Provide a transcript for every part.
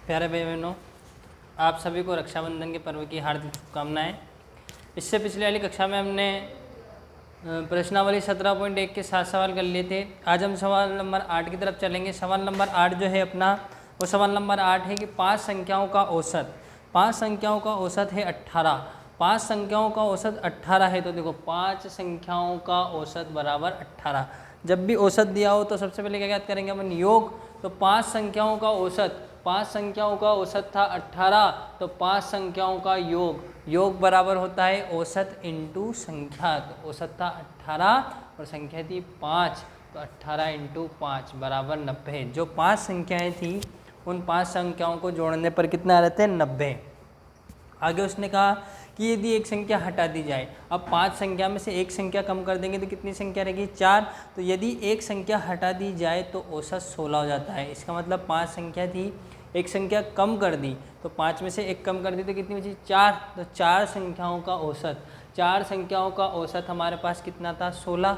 प्यारे भाई बहनों, आप सभी को रक्षाबंधन के पर्व की हार्दिक शुभकामनाएं। इससे पिछले वाली कक्षा में हमने प्रश्नावली 17.1 के 7 सवाल कर लिए थे। आज हम सवाल नंबर 8 की तरफ चलेंगे। सवाल नंबर 8 जो है अपना, वो सवाल नंबर 8 है कि 5 संख्याओं का औसत, 5 संख्याओं का औसत है 18। 5 संख्याओं का औसत 18 है, तो देखो 5 संख्याओं का औसत बराबर 18। जब भी औसत दिया हो तो सबसे पहले क्या ज्ञात करेंगे अपन, योग। तो 5 संख्याओं का औसत, 5 संख्याओं का औसत था 18, तो 5 संख्याओं का योग, योग बराबर होता है औसत इंटू संख्या। तो औसत था 18 और संख्या थी 5, तो 18 इंटू 5 बराबर 90। जो 5 संख्याएं थी उन 5 संख्याओं को जोड़ने पर कितना आ रहे थे, 90। आगे उसने कहा कि यदि एक संख्या हटा दी जाए, अब 5 संख्या में से एक संख्या कम कर देंगे तो कितनी संख्या रहेगी, 4। तो यदि एक संख्या हटा दी जाए तो औसत 16 हो जाता है। इसका मतलब 5 संख्या थी, एक संख्या कम कर दी, तो 5 में से एक कम कर दी तो कितनी बची, 4। तो 4 संख्याओं का औसत, 4 संख्याओं का औसत हमारे पास कितना था, 16।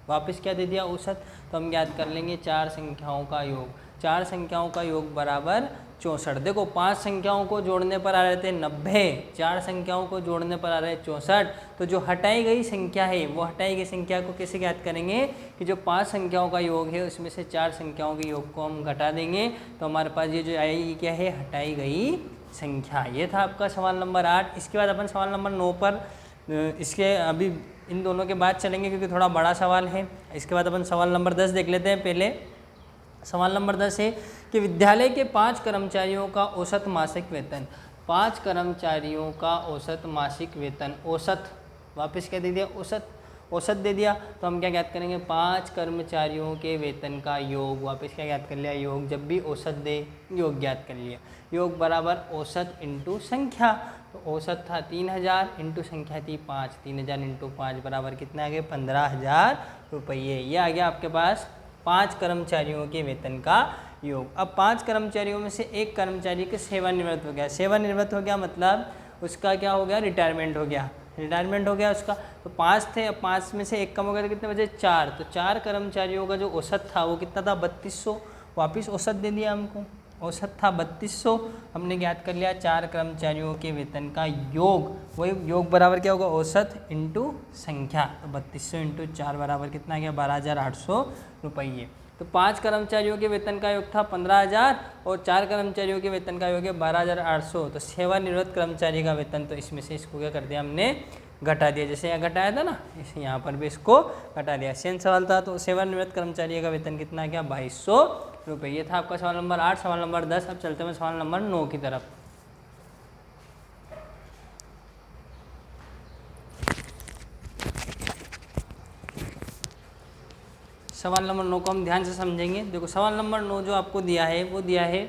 वापस क्या दे दिया, औसत। तो हम याद कर लेंगे 4 संख्याओं का योग, 4 संख्याओं का योग बराबर 64। देखो 5 संख्याओं को जोड़ने पर आ रहे थे 90, 4 संख्याओं को जोड़ने पर आ रहे 64। तो जो हटाई गई संख्या है, वो हटाई गई संख्या को कैसे ज्ञात करेंगे कि जो 5 संख्याओं का योग है उसमें से 4 संख्याओं के योग को हम घटा देंगे, तो हमारे पास ये जो आएगी क्या है, हटाई गई संख्या। ये था आपका सवाल नंबर 8। इसके बाद अपन सवाल नंबर 9 पर, इसके अभी इन दोनों के बाद चलेंगे क्योंकि थोड़ा बड़ा सवाल है। इसके बाद अपन सवाल नंबर 10 देख लेते हैं। पहले सवाल नंबर 10 है कि विद्यालय के 5 कर्मचारियों का औसत मासिक वेतन, 5 कर्मचारियों का औसत मासिक वेतन, औसत वापस क्या दे दिया, औसत, औसत दे दिया। तो हम क्या ज्ञात करेंगे, 5 कर्मचारियों के वेतन का योग, वापस क्या ज्ञात कर लिया, योग। जब भी औसत दे योग ज्ञात कर लिया, योग बराबर औसत इंटू संख्या। तो औसत था 3000 इंटू संख्या थी 5, 3000 इंटू 5 बराबर कितना आ गया, 15,000 रुपये। ये आ गया आपके पास 5 कर्मचारियों के वेतन का योग। अब 5 कर्मचारियों में से एक कर्मचारी के सेवानिवृत्त हो गया, सेवानिवृत्त हो गया मतलब उसका क्या हो गया, रिटायरमेंट हो गया, रिटायरमेंट हो गया उसका। तो 5 थे, अब 5 में से एक कम हो गया तो कितने बचे, 4। तो 4 कर्मचारियों का जो औसत था वो कितना था, 3200। वापिस औसत दे दिया हमको, औसत था 3200। हमने ज्ञात कर लिया 4 कर्मचारियों के वेतन का योग, वही योग बराबर क्या होगा, औसत इंटू संख्या। तो 3200 इंटू 4 बराबर कितना गया, 12,800 रुपये। तो 5 कर्मचारियों के वेतन का योग था 15,000 और 4 कर्मचारियों के वेतन का योग है 12,800। तो सेवानिवृत्त कर्मचारी का वेतन, तो इसमें से इसको क्या कर दिया हमने, घटा दिया। जैसे यहाँ घटाया था ना, इसे यहाँ पर भी इसको घटा दिया। सेम सवाल था, तो सेवानिवृत्त कर्मचारी का वेतन कितना गया, 2200 रुपये। ये था आपका सवाल नंबर 8। सवाल नंबर 10। अब चलते हैं सवाल नंबर 9 की तरफ। सवाल नंबर 9 को हम ध्यान से समझेंगे। देखो सवाल नंबर 9 जो आपको दिया है वो दिया है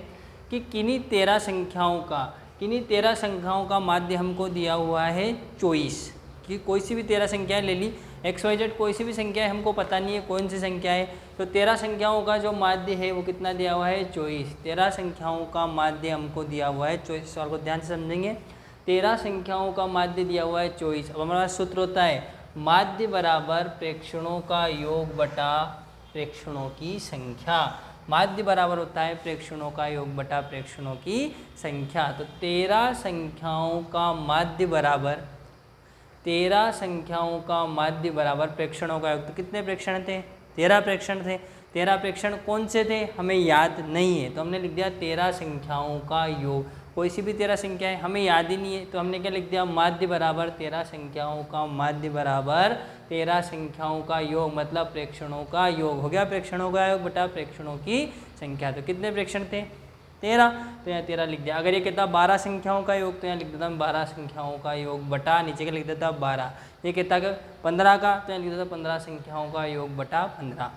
कि किन्हीं 13 संख्याओं का, किन्हीं 13 संख्याओं का माध्य हमको दिया हुआ है 24। कि कोई सी भी 13 संख्याएं ले ली, XYZ कोई सी भी संख्या है, हमको पता नहीं है कौन सी संख्या है। तो 13 संख्याओं का जो माध्य है वो कितना दिया हुआ है, 24। 13 संख्याओं का माध्य हमको दिया हुआ है 24। सवाल को ध्यान से समझेंगे। 13 संख्याओं का माध्य दिया हुआ है 24। अब हमारा सूत्र होता है माध्य बराबर प्रेक्षणों का योग बटा प्रेक्षणों की संख्या। माध्य बराबर होता है प्रेक्षणों का योग बटा प्रेक्षणों की संख्या। तो 13 संख्याओं का माध्य बराबर, 13 संख्याओं का माध्य बराबर प्रेक्षणों का योग। तो कितने प्रेक्षण थे, 13 प्रेक्षण थे। 13 प्रेक्षण कौन से थे हमें याद नहीं है, तो हमने लिख दिया 13 संख्याओं का योग। कोई सी भी 13 संख्या है, हमें याद ही नहीं है, तो हमने क्या लिख दिया, माध्य बराबर 13 संख्याओं का माध्य बराबर 13 संख्याओं का योग, मतलब प्रेक्षणों का योग हो गया। प्रेक्षणों का योग बटा प्रेक्षणों की संख्या। तो कितने प्रेक्षण थे, 13, तो यहाँ 13 लिख दिया। अगर ये कहता 12 संख्याओं का योग तो यहाँ लिख देता 12 संख्याओं का योग बटा, नीचे का लिख देता 12। ये कहता कि 15 का, तो यहाँ लिख देता 15 संख्याओं का योग बटा 15।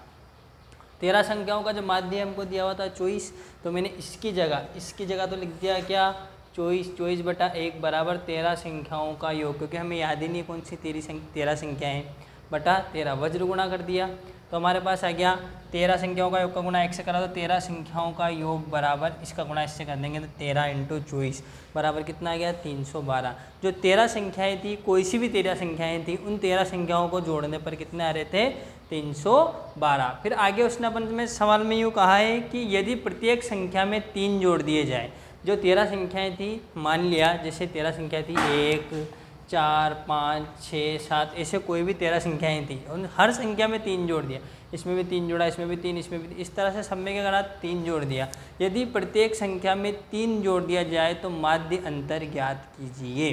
13 संख्याओं का जो माध्य हमको दिया हुआ था 24, तो मैंने इसकी जगह तो लिख दिया क्या, 24 बटा 1 बराबर 13 संख्याओं का योग, क्योंकि हमें याद ही नहीं कौन सी 13 संख्याएँ बटा 13, वज्र गुणा कर दिया। तो हमारे पास आ गया 13 संख्याओं का योग का गुणा 1 से करा तो 13 संख्याओं का योग बराबर इसका गुणा इससे कर देंगे तो 13 इंटू 24 बराबर कितना आ गया, 312। जो 13 संख्याएं थी, कोई सी भी 13 संख्याएं थी, उन 13 संख्याओं को जोड़ने पर कितने आ रहे थे, 312। फिर आगे उसने अपन में सवाल में यूँ कहा है कि यदि प्रत्येक संख्या में 3 जोड़ दिए जाए, जो 13 संख्याएं थी, मान लिया जैसे 13 संख्या थी 1, 4, 5, 6, 7, ऐसे कोई भी 13 संख्याएं थी, उन हर संख्या में 3 जोड़ दिया, इसमें भी 3 जोड़ा, इसमें भी 3, इसमें भी, इस तरह से सब में क्या करा 3 जोड़ दिया। यदि प्रत्येक संख्या में 3 जोड़ दिया जाए तो माध्य अंतर ज्ञात कीजिए।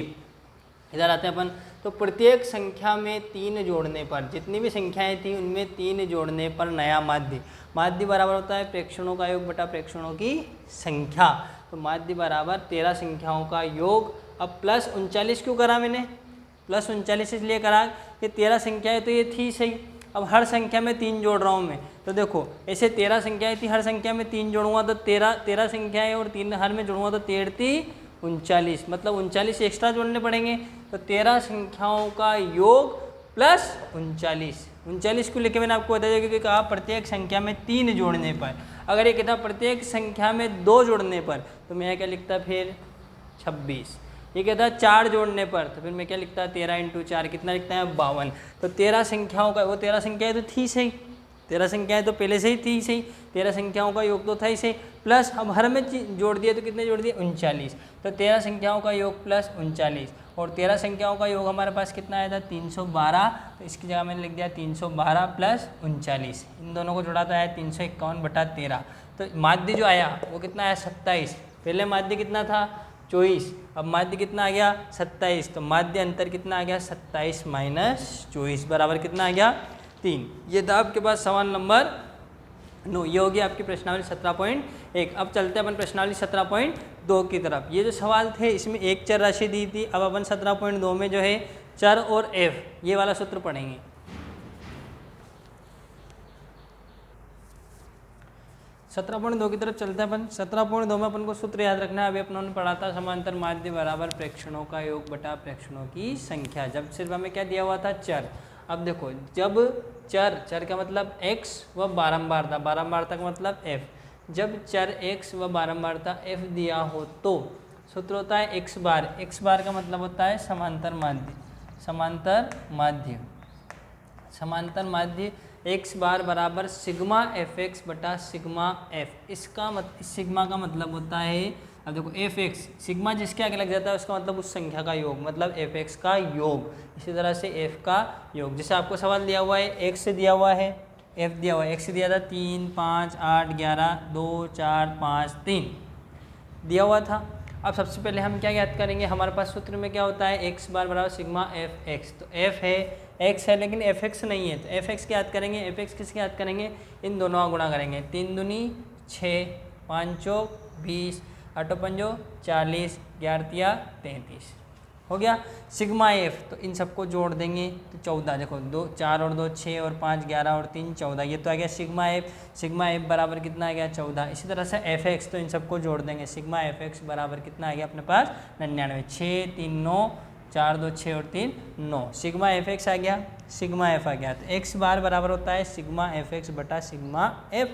इधर आते हैं अपन, तो प्रत्येक संख्या में 3 जोड़ने पर, जितनी भी संख्याएं थी उनमें 3 जोड़ने पर नया माध्य, माध्य बराबर होता है प्रेक्षणों का योग बटा प्रेक्षणों की संख्या। तो माध्य बराबर 13 संख्याओं का योग। अब प्लस 39 क्यों करा मैंने, प्लस 39 इसलिए करा कि 13 संख्याएं तो ये थी सही, अब हर संख्या में 3 जोड़ रहा हूँ मैं। तो देखो ऐसे 13 संख्याएं थी, हर संख्या में 3 जोड़ूंगा तो 13 संख्याएं और 3 हर में जोड़ूंगा तो 39, मतलब 39 एक्स्ट्रा जोड़ने पड़ेंगे। तो 13 संख्याओं का योग प्लस 39 को लेके मैंने आपको बताया क्योंकि कहा प्रत्येक संख्या में 3 जोड़ने पर। अगर ये कहता प्रत्येक संख्या में 2 जोड़ने पर तो मैं क्या लिखता फिर 26। ये कहता 4 जोड़ने पर तो फिर मैं क्या लिखता 13 × 4 कितना लिखता है 52। तो 13 संख्याओं का, वो 13 संख्याएं तो थी सही, 13 संख्याएं तो पहले से ही थी सही, 13 संख्याओं का योग तो था ही सही, प्लस अब हर में जोड़ दिए तो कितने जोड़ दिए 39। तो 13 संख्याओं का योग प्लस 39 और 13 संख्याओं का योग हमारे पास कितना आया था 312। तो इसकी जगह मैंने लिख दिया 312 प्लस 39, इन दोनों को जोड़ा तो आया 351/13। तो माध्य जो आया वो कितना आया 27। पहले माध्य कितना था 24, अब माध्य कितना आ गया 27। तो माध्य अंतर कितना आ गया 27 - 24 बराबर कितना आ गया 3। ये था आपके पास सवाल नंबर 9। ये होगी आपकी प्रश्नावली 17.1। अब चलते हैं अपन प्रश्नावली 17.2 की तरफ। ये जो सवाल थे इसमें एक चर राशि दी थी, अब अपन 17.2 में जो है चर और एफ ये वाला सूत्र पढ़ेंगे। 17.2 की तरफ चलते हैं अपन। 17.2 में अपन को सूत्र याद रखना है, अभी अपनों ने पढ़ा था समांतर माध्य बराबर प्रेक्षणों का योग बटा प्रेक्षणों की संख्या, जब सिर्फ हमें क्या दिया हुआ था चर। अब देखो जब चर का मतलब x व बारंबारता, बारंबारता का मतलब f, जब चर x व बारंबारता f दिया हो तो सूत्र होता है x बार का मतलब होता है समांतर माध्य x बार बराबर सिग्मा fx बटा सिग्मा f। इसका सिग्मा का मतलब होता है, अब देखो fx सिग्मा जिसके आगे लग जाता है उसका मतलब उस संख्या का योग, मतलब fx का योग। इसी तरह से f का योग, जैसे आपको सवाल दिया हुआ है x दिया हुआ है, f दिया हुआ है, x दिया था 3, 5, 8, 11, 2, 4, 5, 3 दिया हुआ था। अब सबसे पहले हम क्या याद करेंगे, हमारे पास सूत्र में क्या होता है x बार बराबर सिग्मा fx। तो f है x है लेकिन fx नहीं है, तो fx क्या याद करेंगे, fx किसके याद करेंगे, इन दोनों का गुणा करेंगे। 3 दूनी 6, 5 चौक 20, 8 पंजो 40, 11 तिया 33 हो गया सिग्मा f। तो इन सबको जोड़ देंगे तो 14, देखो 2 4 और 2 6 और 5 11 और 3 14, ये तो आ गया सिग्मा f बराबर कितना आ गया 14। इसी तरह से fx, तो इन सबको जोड़ देंगे, सिग्मा fx बराबर कितना आ गया अपने पास 99, 6 3 9, 4 2 6 और 3 9, सिग्मा fx आ गया, सिग्मा f आ गया। तो x बार बराबर होता है सिग्मा fx बटा सिग्मा f।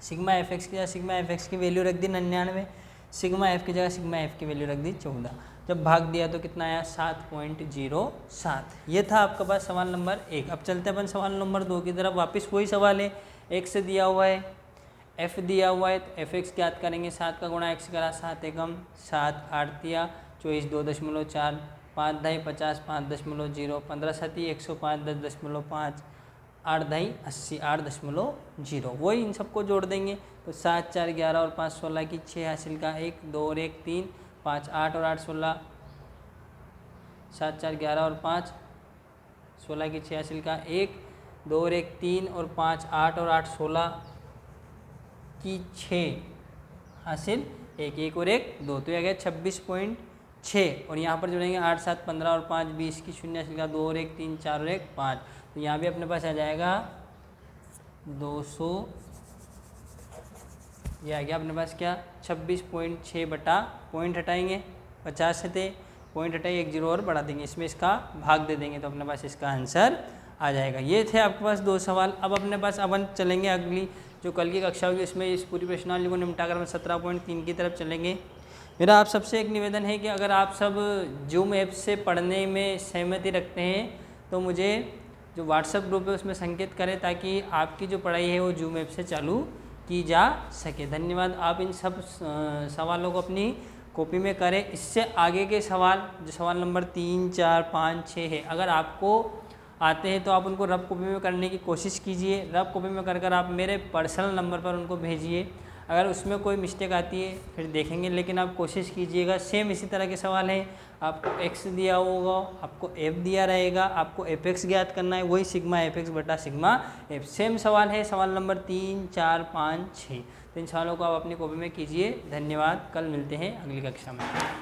सिग्मा fx की जगह सिग्मा fx की वैल्यू रख दी 99, सिग्मा f की जगह सिग्मा f की वैल्यू रख दी 14, जब भाग दिया तो कितना आया 7.07। ये था आपके पास सवाल नंबर 1। अब चलते हैं अपन सवाल नंबर 2 की तरफ। वापस वही सवाल है, x दिया हुआ है, f दिया हुआ है, तो fx याद करेंगे 7 का गुणा x करा 7 एकम 7, 8 तिया 24, 2.4, 5 ढाई 50, 5.0, 15 7 105, 10.5, 8 ढाई 80, 8.0। वही इन सबको जोड़ देंगे तो 7 4 11 और 5 16 की 6 हासिल का 1, 2 और 1 3, 5 8 और 8 16, 7 4 11 और 5 16 की 6 हासिल का 1, 2 और 1 3 और 5 8 और 8 16 की 6 हासिल 1, 1 और 1 2, तो यह आ गया 26.6। और यहाँ पर जोड़ेंगे 8 7 15 और 5 20 की 0 हासिल का 2 और 1 3 4 और 1 5, तो यहाँ भी अपने पास आ जाएगा 200, ये आ गया अपने पास क्या 26.6 बटा पॉइंट हटाएंगे 50 से थे, पॉइंट हटाइए 1 0 और बढ़ा देंगे, इसमें इसका भाग दे देंगे तो अपने पास इसका आंसर आ जाएगा। ये थे आपके पास 2 सवाल। अब अपने पास अपन चलेंगे अगली जो कल की कक्षा होगी, इसमें इस पूरी प्रश्नावली को निपटाकर हम 17.3 की तरफ चलेंगे। मेरा आप सबसे एक निवेदन है कि अगर आप सब जूम ऐप से पढ़ने में सहमति रखते हैं तो मुझे जो व्हाट्सएप ग्रुप है उसमें संकेत करें ताकि आपकी जो पढ़ाई है वो जूम ऐप से चालू की जा सके। धन्यवाद। आप इन सब सवालों को अपनी कॉपी में करें। इससे आगे के सवाल जो सवाल नंबर 3, 4, 5, 6 है, अगर आपको आते हैं तो आप उनको रफ कॉपी में करने की कोशिश कीजिए। रफ कॉपी में कर आप मेरे पर्सनल नंबर पर उनको भेजिए। अगर उसमें कोई मिस्टेक आती है फिर देखेंगे, लेकिन आप कोशिश कीजिएगा। सेम इसी तरह के सवाल हैं, आपको एक्स दिया होगा, आपको एफ दिया रहेगा, आपको एफ एक्स ज्ञात करना है, वही सिग्मा एफ एक्स बटा सिग्मा एफ। सेम सवाल है, सवाल नंबर 3, 4, 5, 6। तो इन सवालों को आप अपनी कॉपी में कीजिए। धन्यवाद। कल मिलते हैं अगली कक्षा में।